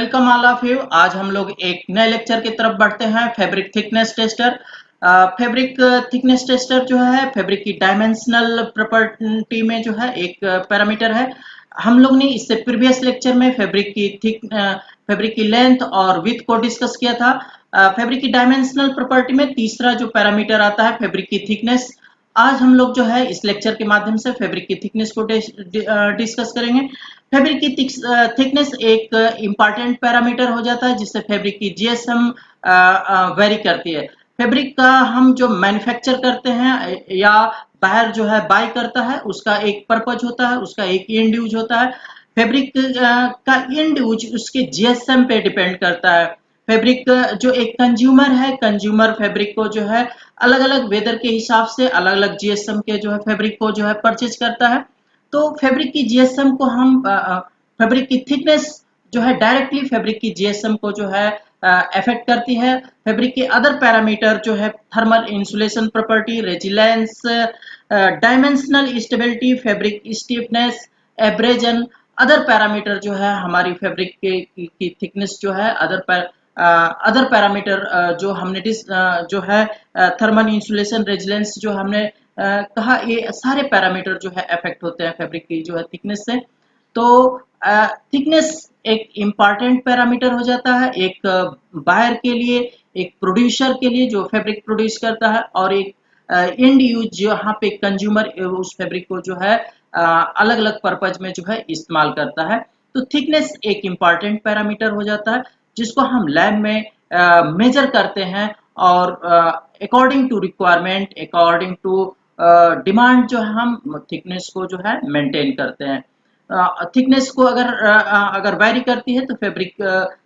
Welcome all of you. आज हम लोग एक नए लेक्चर की तरफ बढ़ते हैं। Fabric thickness tester. Fabric thickness tester जो है फैब्रिक की डायमेंशनल प्रॉपर्टी में जो है एक पैरामीटर है। हम लोग ने इससे प्रीवियस लेक्चर में फैब्रिक की लेंथ और विड्थ को डिस्कस किया था। फैब्रिक की डायमेंशनल प्रॉपर्टी में तीसरा जो पैरामीटर आता है फैब्रिक की थिकनेस। आज हम लोग जो है इस लेक्चर के माध्यम से फैब्रिक की थिकनेस को डिस्कस करेंगे। फैब्रिक की थिकनेस एक इम्पॉर्टेंट पैरामीटर हो जाता है जिससे फैब्रिक की जीएसएम वेरी करती है। फैब्रिक का हम जो मैन्युफैक्चर करते हैं या बाहर जो है बाय करता है उसका एक पर्पज होता है, उसका एक एंड यूज होता है। फैब्रिक का एंड यूज उसके जीएसएम पे डिपेंड करता है। फैब्रिक जो एक कंज्यूमर है, कंज्यूमर फैब्रिक को जो है अलग अलग वेदर के हिसाब से अलग अलग जीएसएम के जो है फैब्रिक को जो है परचेज करता है। तो फैब्रिक की जीएसएम को हम फैब्रिक की थिकनेस जो है डायरेक्टली फैब्रिक की जीएसएम को जो है अफेक्ट करती है। फैब्रिक के अदर पैरामीटर जो है thermal insulation property, resilience, dimensional stability, fabric stiffness, abrasion, other parameter जो है हमारी फैब्रिक की थिकनेस जो है अदर पैरामीटर जो हमने जो है थर्मल इंसुलेशन, रेजिलेंस जो हमने कहा, ये सारे पैरामीटर जो है अफेक्ट होते हैं फैब्रिक की जो है थिकनेस से। तो थिकनेस एक इम्पॉर्टेंट पैरामीटर हो जाता है एक बायर के लिए, एक प्रोड्यूसर के लिए जो फैब्रिक प्रोड्यूस करता है, और एक एंड यूज यहाँ पे कंज्यूमर उस फैब्रिक को जो है अलग अलग पर्पज में जो है इस्तेमाल करता है। तो थिकनेस एक इम्पॉर्टेंट पैरामीटर हो जाता है जिसको हम लैब में मेजर करते हैं, और according to requirement, according to demand जो है हम थिकनेस को जो है मेंटेन करते हैं। थिकनेस को अगर वैरी करती है तो फैब्रिक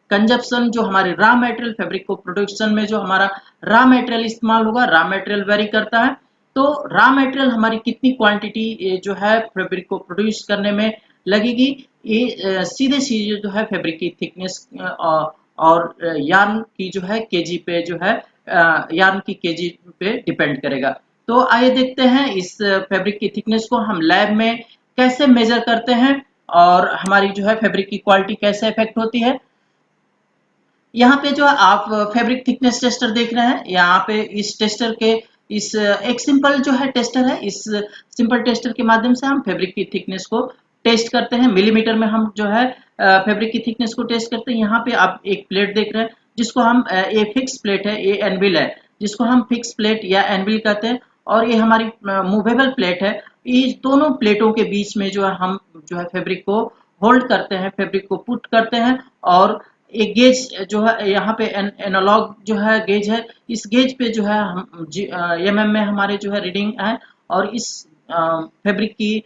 कंजप्शन जो हमारे रॉ मटेरियल फैब्रिक को प्रोडक्शन में जो हमारा रॉ मटेरियल इस्तेमाल होगा, रॉ मटेरियल वेरी करता है। तो रॉ मटेरियल हमारी कितनी क्वांटिटी जो है फैब्रिक को प्रोड्यूस करने में लगेगी, ये सीधे सीधे जो है फैब्रिक की थिकनेस और यार्न की जो है केजी पे जो है यार्न की केजी पे डिपेंड करेगा। तो आइए देखते हैं इस फैब्रिक की थिकनेस को हम लैब में कैसे मेजर करते हैं और हमारी जो है फैब्रिक की क्वालिटी कैसे इफेक्ट होती है। यहाँ पे जो आप फैब्रिक थिकनेस टेस्टर देख रहे हैं, यहाँ पे इस टेस्टर के इस एक सिंपल जो है टेस्टर है, इस सिंपल टेस्टर के माध्यम से हम फैब्रिक की थिकनेस को टेस्ट करते हैं। मिलीमीटर में हम जो है फैब्रिक की थिकनेस को टेस्ट करते हैं। यहाँ पे आप एक प्लेट देख रहे हैं जिसको हम ये फिक्स प्लेट है, ये एनविल है जिसको हम फिक्स प्लेट या एनविल कहते हैं, और ये हमारी मूवेबल प्लेट है। इस दोनों प्लेटों के बीच में जो है हम जो है फैब्रिक को होल्ड करते हैं, फैब्रिक को पुट करते हैं, और एक गेज जो है यहाँ पे एनालॉग जो है गेज है, इस गेज पे जो है हम एमएम में हमारे जो है रीडिंग है, और इस फैब्रिक की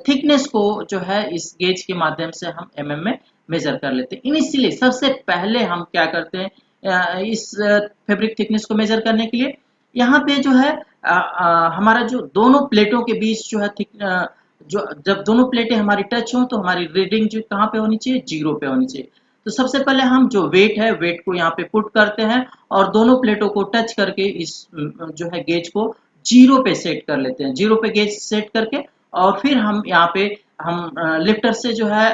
थिकनेस को जो है इस गेज के माध्यम से हम एमएम में मेजर कर लेते हैं। इनिशियली सबसे पहले हम क्या करते हैं इस फैब्रिक थिकनेस को मेजर करने के लिए, यहाँ पे जो है हमारा जो दोनों प्लेटों के बीच जो है जो जब दोनों प्लेटें हमारी टच हो तो हमारी रीडिंग जो कहाँ पे होनी चाहिए, 0 पे होनी चाहिए। तो सबसे पहले हम जो वेट है, वेट को यहाँ पे पुट करते हैं और दोनों प्लेटों को टच करके इस जो है गेज को 0 पे सेट कर लेते हैं। 0 पे गेज सेट करके और फिर हम यहाँ पे हम लिफ्टर से जो है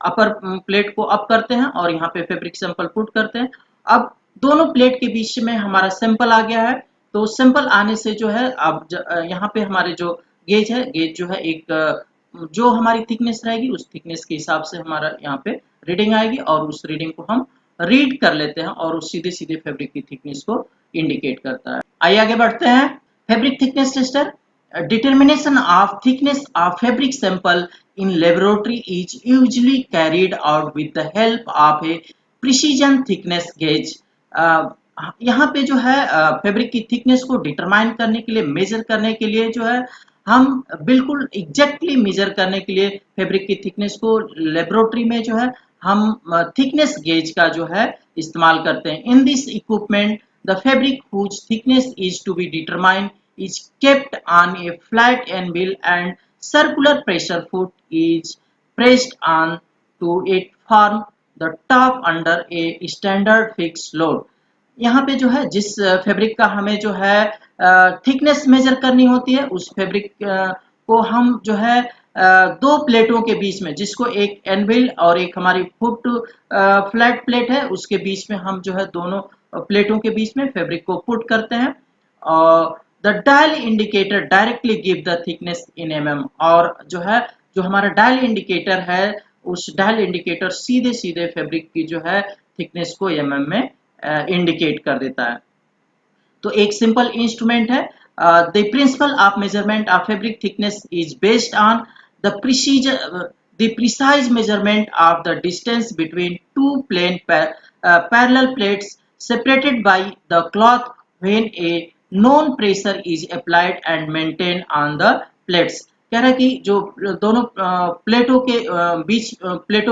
अपर प्लेट को अप करते हैं और यहाँ पे फैब्रिक सैंपल पुट करते हैं। अब दोनों प्लेट के बीच में हमारा सैंपल आ गया है। तो सैंपल आने से जो है अब यहाँ पे हमारे जो गेज है, गेज जो है एक जो हमारी थिकनेस रहेगी उस थिकनेस के हिसाब से हमारा यहाँ पे रीडिंग आएगी, और उस रीडिंग को हम रीड कर लेते हैं और उस सीधे सीधे फैब्रिक की थिकनेस को इंडिकेट करता है। आइए आगे बढ़ते हैं। Fabric thickness tester determination of thickness of fabric sample in laboratory is usually carried out with the help of a precision thickness gauge। यहाँ पे जो है फैब्रिक की थिकनेस को डिटरमाइन करने के लिए, मेजर करने के लिए जो है हम बिल्कुल एग्जैक्टली मेजर करने के लिए फैब्रिक की थिकनेस को लेबोरेटरी में जो है हम थिकनेस गेज का जो है इस्तेमाल करते हैं। In this equipment the fabric whose thickness is to be determined is kept on a flat anvil and circular pressure foot is pressed on to it form the top under a standard fixed load। यहाँ पे जो है जिस fabric का हमें जो है thickness major करनी होती है उस फैब्रिक को हम जो है दो प्लेटों के बीच में, जिसको एक एनविल और एक हमारी फुट फ्लैट प्लेट है, उसके बीच में हम जो है दोनों प्लेटों के बीच में फैब्रिक को पुट करते हैं। और the dial indicator directly give the thickness in mm, और जो है जो हमारा डायल इंडिकेटर है, उस डायल इंडिकेटर सीधे सीधे फैब्रिक की जो है थिकनेस को mm में इंडिकेट कर देता है। तो एक सिंपल इंस्ट्रूमेंट है। The principle of measurement of fabric thickness is based on the precise the precise measurement of the distance between two parallel plates separated by the cloth when a known pressure is applied and maintained on the plates। कह रहा है कि जो दोनों प्लेटों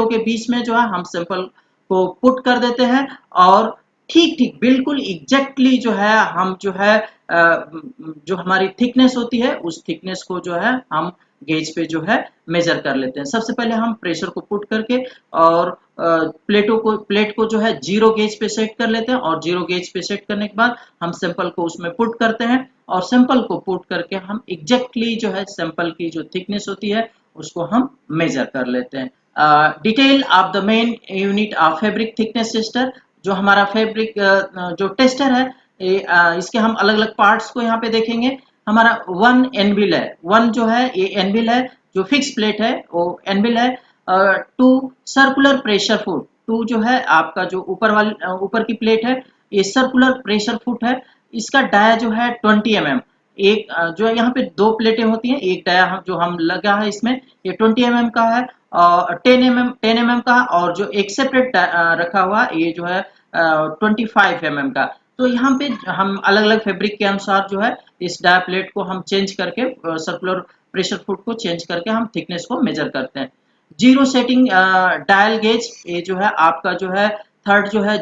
के बीच में जो है हम सैंपल को पुट कर देते हैं, और ठीक ठीक बिल्कुल एग्जैक्टली जो है हम जो है जो हमारी थिकनेस होती है उस थिकनेस को जो है हम गेज पे जो है मेजर कर लेते हैं। सबसे पहले हम प्रेशर को पुट करके और प्लेट को जो है जीरो गेज पे सेट कर लेते हैं, और जीरो गेज पे सेट करने के बाद हम सैंपल को उसमें पुट करते हैं, और सैंपल को पुट करके हम एग्जैक्टली जो है सैंपल की जो थिकनेस होती है उसको हम मेजर कर लेते हैं। Detail of the main unit of fabric thickness tester. जो हमारा फैब्रिक जो टेस्टर है, इसके हम अलग अलग पार्ट्स को यहाँ पे देखेंगे। हमारा वन एनविल है, वन जो है ये एनविल है, जो फिक्स प्लेट है वो एनविल है। Two circular pressure foot, to जो है आपका जो ऊपर की प्लेट है ये सर्कुलर प्रेशर फुट है। इसका डाया जो है 20 mm। एक जो है यहाँ पे दो प्लेटें होती हैं, एक डाया जो हम लगा है इसमें ये 20 mm का है, और 10 mm का, और जो एक सेपरेट रखा हुआ ये जो है 25 mm का। तो यहाँ पे हम अलग अलग फैब्रिक के अनुसार जो है इस डाया प्लेट को हम चेंज करके सर्कुलर प्रेशर फुट को चेंज करके हम थिकनेस को मेजर करते हैं। जीरो सेटिंग डायल गेज, ये जो है आपका जो है थर्ड जो है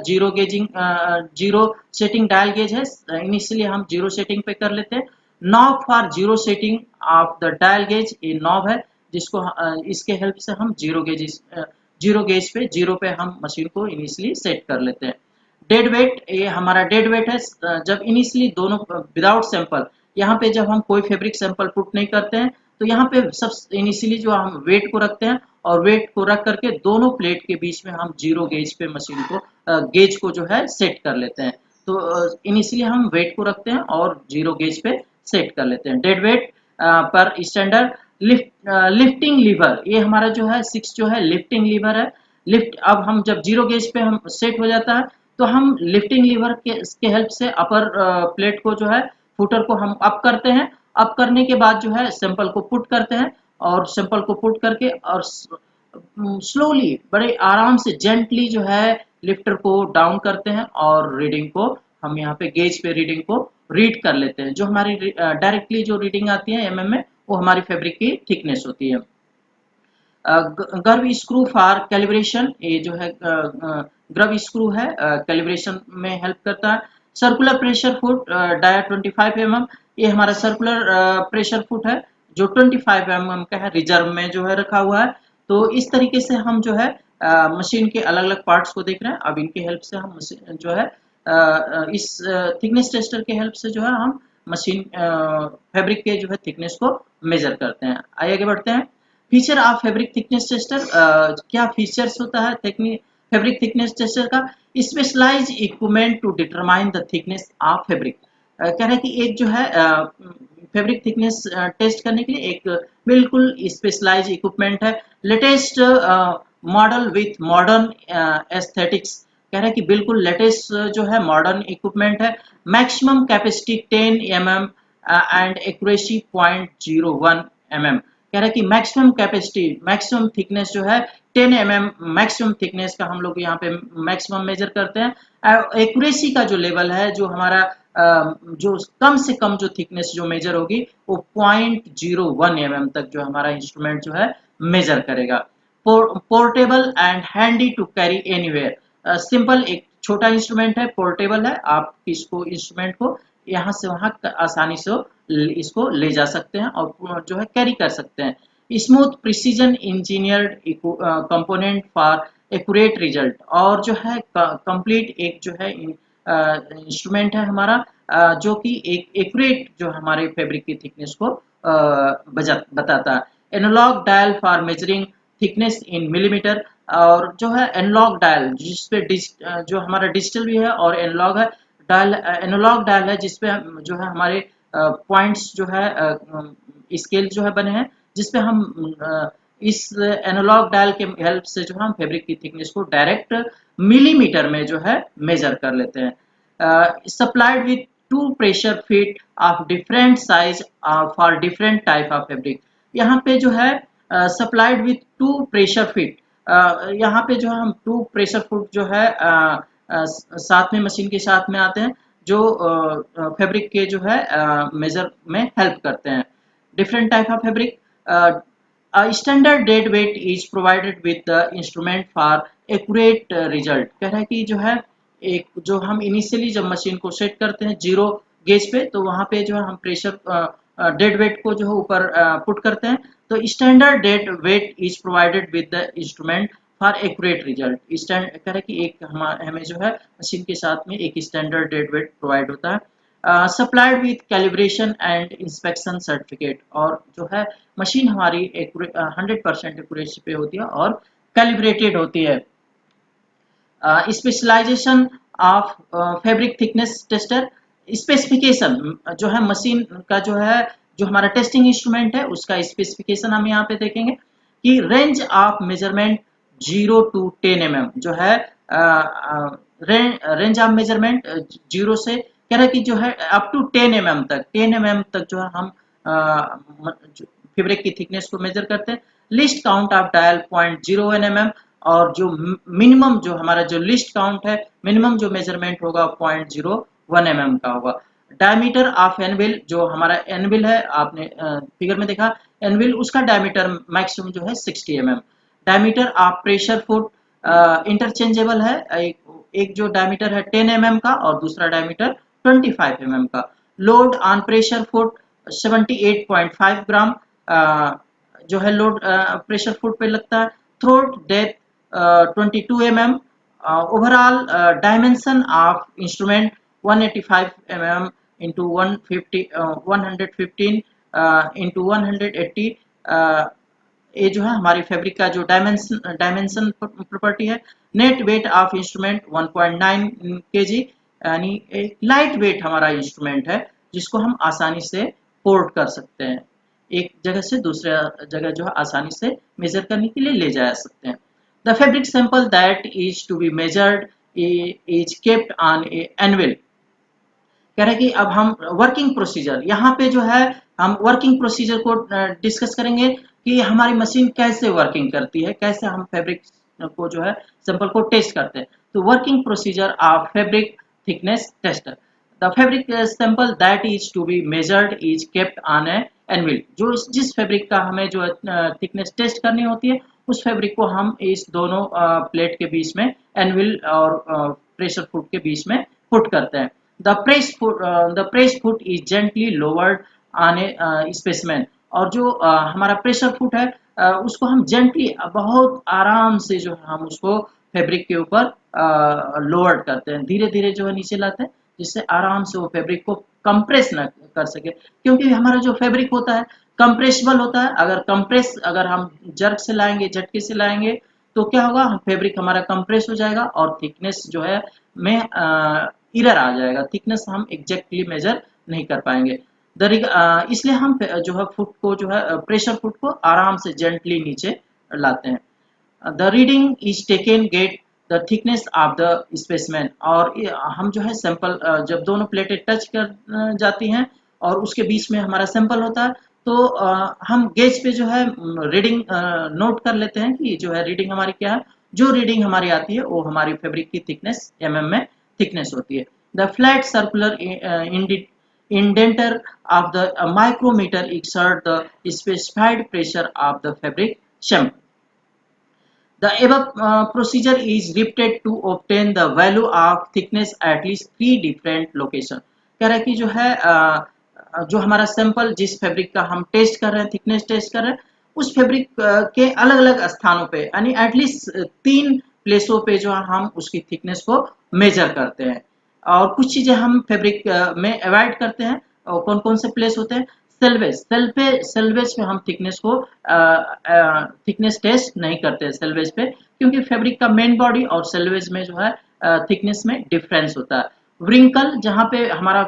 जीरो सेटिंग डायल गेज है। इनिशियली हम जीरो सेटिंग पे कर लेते हैं। Knob for zero setting of the dial gauge, ये नॉब है जिसको इसके हेल्प से हम जीरो गेज पे जीरो पे हम मशीन को इनिशियली सेट कर लेते हैं। डेड वेट, ये हमारा डेड वेट है। जब इनिशियली दोनों विदाउट सैंपल, यहाँ पे जब हम कोई फैब्रिक सैंपल पुट नहीं करते हैं तो यहाँ पे सब इनिशियली जो हम वेट को रखते हैं, और वेट को रख करके दोनों प्लेट के बीच में हम जीरो गेज पे मशीन को गेज को जो है सेट कर लेते हैं। तो इनिशियली हम वेट को रखते हैं और जीरो गेज पे सेट कर लेते हैं। डेड वेट पर स्टैंडर्ड लिफ्टिंग लीवर, ये हमारा जो है 6 जो है लिफ्टिंग लीवर है। लिफ्ट, अब हम जब जीरो गेज पे हम सेट हो जाता है तो हम लिफ्टिंग लीवर के हेल्प से अपर प्लेट को जो है फुटर को हम अप करते हैं। अप करने के बाद जो है सैंपल को पुट करते हैं, और सैंपल को पुट करके और स्लोली बड़े आराम से जेंटली जो है लिफ्टर को डाउन करते हैं, और रीडिंग को हम यहाँ पे गेज पे रीडिंग को रीड कर लेते हैं। जो हमारी डायरेक्टली जो रीडिंग आती है mm में, वो हमारी फैब्रिक की थिकनेस होती है। गर्व स्क्रू फॉर कैलिब्रेशन, ये जो है गर्व स्क्रू है, कैलिब्रेशन में हेल्प करता है। Circular pressure foot dia 25 mm, ये हमारा सर्कुलर प्रेशर फुट है जो 25 mm का है, रिजर्व में जो है रखा हुआ है। तो इस तरीके से हम जो है मशीन के अलग अलग पार्ट्स को देख रहे हैं। अब इनके हेल्प से हम जो है इस थिकनेस टेस्टर के हेल्प से जो है हम मशीन फैब्रिक के जो है थिकनेस को मेजर करते हैं। आइए आगे बढ़ते हैं। Feature of fabric thickness tester, क्या फीचर्स होता है फैब्रिक थिकनेस टेस्टर का? Specialize equipment to determine the thickness of fabric. कह रहे हैं कि एक जो है फैब्रिक थिकनेस टेस्ट करने के लिए एक बिल्कुल स्पेशलाइज इक्विपमेंट है। Latest model with modern aesthetics, कह रहे हैं कि बिल्कुल लेटेस्ट जो है मॉडर्न इक्विपमेंट है। Maximum capacity 10 mm and accuracy 0.01 mm। कह रहा है कि मैक्सिमम कैपेसिटी, मैक्सिमम थिकनेस जो है 10 mm मैक्सिमम थिकनेस का हम लोग यहाँ पे मैक्सिमम मेजर करते हैं। एक्यूरेसी का जो लेवल है, जो हमारा जो कम से कम जो थिकनेस जो मेजर होगी वो 0.01 mm तक जो हमारा इंस्ट्रूमेंट जो है मेजर करेगा। Portable and handy to carry anywhere, simple एक छोटा इंस्ट्रूमेंट है, पोर्टेबल है, आप इसको इंस्ट्रूमेंट को यहाँ से वहाँ आसानी से इसको ले जा सकते हैं और जो है कैरी कर सकते हैं। Smooth precision engineered component for accurate result, और जो है कंप्लीट एक जो है इंस्ट्रूमेंट है हमारा जो कि एक एक्यूरेट जो हमारे फैब्रिक की थिकनेस को बताता है। Analogue dial for measuring thickness in millimetre, और जो है एनालॉग डायल जिसपे जो हमारा डिजिटल भी है और एनालॉग है, डायल एनालॉग डायल है जिसपे जो है हमारे पॉइंट्स जो है स्केल जो है बने हैं, जिसपे हम इस एनालॉग डायल के हेल्प से जो हम फैब्रिक की थिकनेस को डायरेक्ट मिलीमीटर में जो है मेजर कर लेते हैं। Supplied with to pressure feet of different size for different type of fabric. यहाँ पे जो है supplied with to pressure feet, यहाँ पे जो हम टू प्रेशर फुट जो है साथ में मशीन के साथ में आते हैं, जो फैब्रिक के जो है मेजर में हेल्प करते हैं। different type of fabric. A standard dead weight is provided with the instrument for accurate result। कह रहा है कि जो है एक जो हम इनिशियली जब मशीन को सेट करते हैं जीरो गेज पे, तो वहाँ पे जो है हम प्रेशर डेड वेट को जो है ऊपर पुट करते हैं, तो standard dead weight is provided with the instrument for accurate result. Stand कह रहा है कि एक हमें जो है मशीन के साथ में एक स्टैंडर्ड डेड वेट प्रोवाइड होता है, supplied with calibration and inspection certificate. और जो है मशीन हमारी 100% एक्यूरेसी पे होती है और कैलिब्रेटेड होती है। Specialization of fabric thickness tester. Specification जो है मशीन का जो है, जो हमारा टेस्टिंग इंस्ट्रूमेंट है उसका स्पेसिफिकेशन हम यहाँ पे देखेंगे कि range of measurement 0 to 10 mm जो है रेंज ऑफ मेजरमेंट 0 से कह रहा है कि जो है अप टू 10 mm तक, 10 mm तक जो है हम फैब्रिक की थिकनेस को मेजर करते हैं। List count of dial 0.01 mm, और जो मिनिमम जो हमारा जो लिस्ट काउंट है, मिनिमम जो मेजरमेंट होगा 0.01 mm का होगा। डायमीटर ऑफ एनविल, जो हमारा एनविल है आपने फिगर में देखा, एनविल उसका डायमीटर मैक्सिमम जो है 60 mm। Diameter of pressure foot interchangeable है, एक जो डायमीटर है 10 mm का और दूसरा डायमीटर 25 mm का। लोड ऑन प्रेशर फुट 78.5 ग्राम जो है लोड प्रेशर फुट पे लगता है। Throat depth 22 mm। Overall dimension of instrument 185 mm into 115 into 180। ये जो है हमारी फैब्रिक का जो डायमेंशन प्रॉपर्टी है। Net weight of instrument 1.9 kg, यानी एक लाइट वेट हमारा इंस्ट्रूमेंट है जिसको हम आसानी से पोर्ट कर सकते हैं, एक जगह से दूसरे जगह जो है आसानी से मेजर करने के लिए ले जा सकते हैं। The fabric sample that is to be measured is kept on a anvil. कह रहे हैं कि अब हम वर्किंग प्रोसीजर, यहाँ पे जो है हम वर्किंग प्रोसीजर को डिस्कस करेंगे कि हमारी मशीन कैसे वर्किंग करती है, कैसे हम फैब्रिक को जो है सैंपल को टेस्ट करते हैं। तो working procedure of fabric thickness tester. The fabric sample that is to be measured is kept on a anvil. जो जिस फैब्रिक का हमें जो थिकनेस टेस्ट करनी होती है, उस फैब्रिक को हम इस दोनों प्लेट के बीच में, एनविल और प्रेशर फुट के बीच में पुट करते हैं। The press foot is gently lowered on a specimen। और जो हमारा प्रेशर फुट है उसको हम जेंटली बहुत आराम से जो है हम उसको फैब्रिक के ऊपर लोअर्ड करते हैं, धीरे धीरे जो है नीचे लाते हैं, जिससे आराम से वो फैब्रिक को कंप्रेस ना कर सके। क्योंकि हमारा जो फैब्रिक होता है कंप्रेसिबल होता है, अगर हम जर्क से लाएंगे, झटके से लाएंगे, तो क्या होगा, फैब्रिक हमारा कंप्रेस हो जाएगा और थिकनेस जो है में इरर आ जाएगा, थिकनेस हम एग्जैक्टली मेजर नहीं कर पाएंगे। इसलिए हम जो है फुट को जो है प्रेशर फुट को आराम से जेंटली नीचे लाते हैं। The reading is taken get the thickness of the specimen. और हम जो है सैंपल जब दोनों प्लेटें टच कर जाती हैं और उसके बीच में हमारा सैंपल होता है, तो हम गेज पे जो है रीडिंग नोट कर लेते हैं कि जो है रीडिंग हमारी क्या है। जो रीडिंग हमारी आती है वो हमारी फैब्रिक की थिकनेस mm में थिकनेस होती है। The flat circular indenter of the micrometer exert the specified pressure of the fabric sample। The above procedure is repeated to obtain the value of thickness at least 3 different location। कह रहा है कि जो है जो हमारा सैंपल जिस fabric का हम टेस्ट कर रहे हैं, थिकनेस टेस्ट कर रहे हैं, उस फैब्रिक के अलग अलग स्थानों पे, यानी एटलीस्ट 3 प्लेसों पे जो है हम उसकी थिकनेस को मेजर करते हैं। और कुछ चीजें हम फैब्रिक में अवॉइड करते हैं, और कौन कौन से प्लेस होते हैं। सेल्वेज पे हम थिकनेस टेस्ट नहीं करते सेल्वेज पे, क्योंकि फैब्रिक का मेन बॉडी और सेल्वेज में जो है थिकनेस में डिफरेंस होता है। व्रिंकल, जहाँ पे हमारा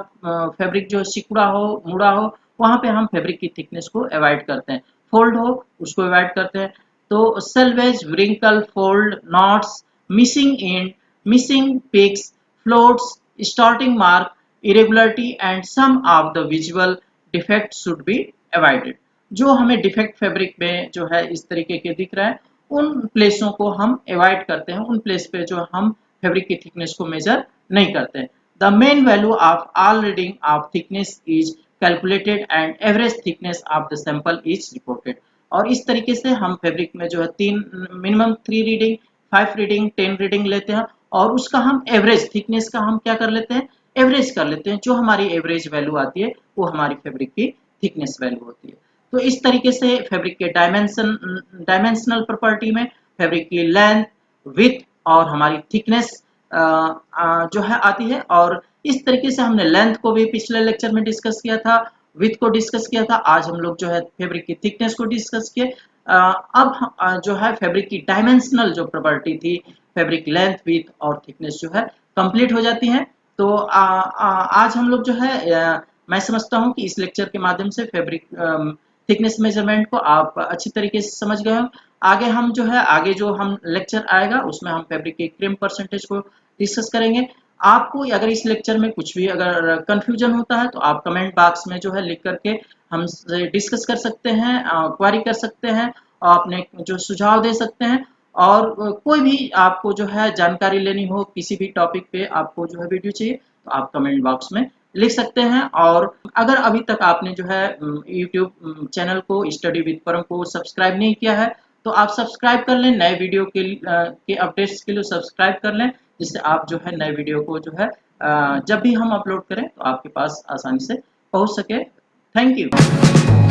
फैब्रिक जो सिकुड़ा हो, मुड़ा हो, वहां पे हम फैब्रिक की थिकनेस को अवॉइड करते हैं। फोल्ड हो, उसको अवॉइड करते हैं। तो selvedge, wrinkle, fold, knots, missing end, missing picks, floats, starting mark, irregularity and some of the visual defects should be avoided। जो हमें डिफेक्ट फैब्रिक में जो है इस तरीके के दिख रहा है, उन प्लेसों को हम अवॉइड करते हैं, उन प्लेस पे जो हम फैब्रिक की थिकनेस को मेजर नहीं करते हैं। The main value of all reading of thickness is calculated and average thickness of the sample is reported. और इस तरीके से हम फैब्रिक में जो है मिनिमम 3 रीडिंग, 5 रीडिंग, 10 रीडिंग लेते हैं, और उसका हम एवरेज थिकनेस का हम क्या कर लेते हैं, एवरेज कर लेते हैं। जो हमारी एवरेज वैल्यू आती है वो हमारी फैब्रिक की थिकनेस वैल्यू होती है। तो इस तरीके से फैब्रिक के डायमेंशनल प्रॉपर्टी में फैब्रिक की लेंथ, विड्थ और हमारी थिकनेस जो है आती है। और इस तरीके से हमने लेंथ को भी पिछले लेक्चर में डिस्कस किया था, विड्थ को डिस्कस किया था। आज हम लोग जो है फैब्रिक की थिकनेस को डिस्कस किए। अब जो है फैब्रिक की डायमेंशनल जो प्रॉपर्टी थी, फैब्रिक लेंथ, विड्थ और थिकनेस जो है कंप्लीट हो जाती है। तो आज हम लोग जो है मैं समझता हूँ कि इस लेक्चर के माध्यम से फैब्रिक थिकनेस मेजरमेंट को आप अच्छी तरीके से समझ गए हो। आगे हम जो है, आगे जो हम लेक्चर आएगा उसमें हम फैब्रिक के क्रीम परसेंटेज को डिस्कस करेंगे। आपको अगर इस लेक्चर में कुछ भी अगर कंफ्यूजन होता है तो आप कमेंट बॉक्स में जो है लिख करके हमसे डिस्कस कर सकते हैं, क्वेरी कर सकते हैं और अपने जो सुझाव दे सकते हैं। और कोई भी आपको जो है जानकारी लेनी हो, किसी भी टॉपिक पे आपको जो है वीडियो चाहिए, तो आप कमेंट बॉक्स में लिख सकते हैं। और अगर अभी तक आपने जो है यूट्यूब चैनल को स्टडी विद परम को सब्सक्राइब नहीं किया है, तो आप सब्सक्राइब कर लें। नए वीडियो के अपडेट्स के लिए सब्सक्राइब कर लें, जिससे आप जो है नए वीडियो को जो है जब भी हम अपलोड करें तो आपके पास आसानी से पहुंच सके। Thank you.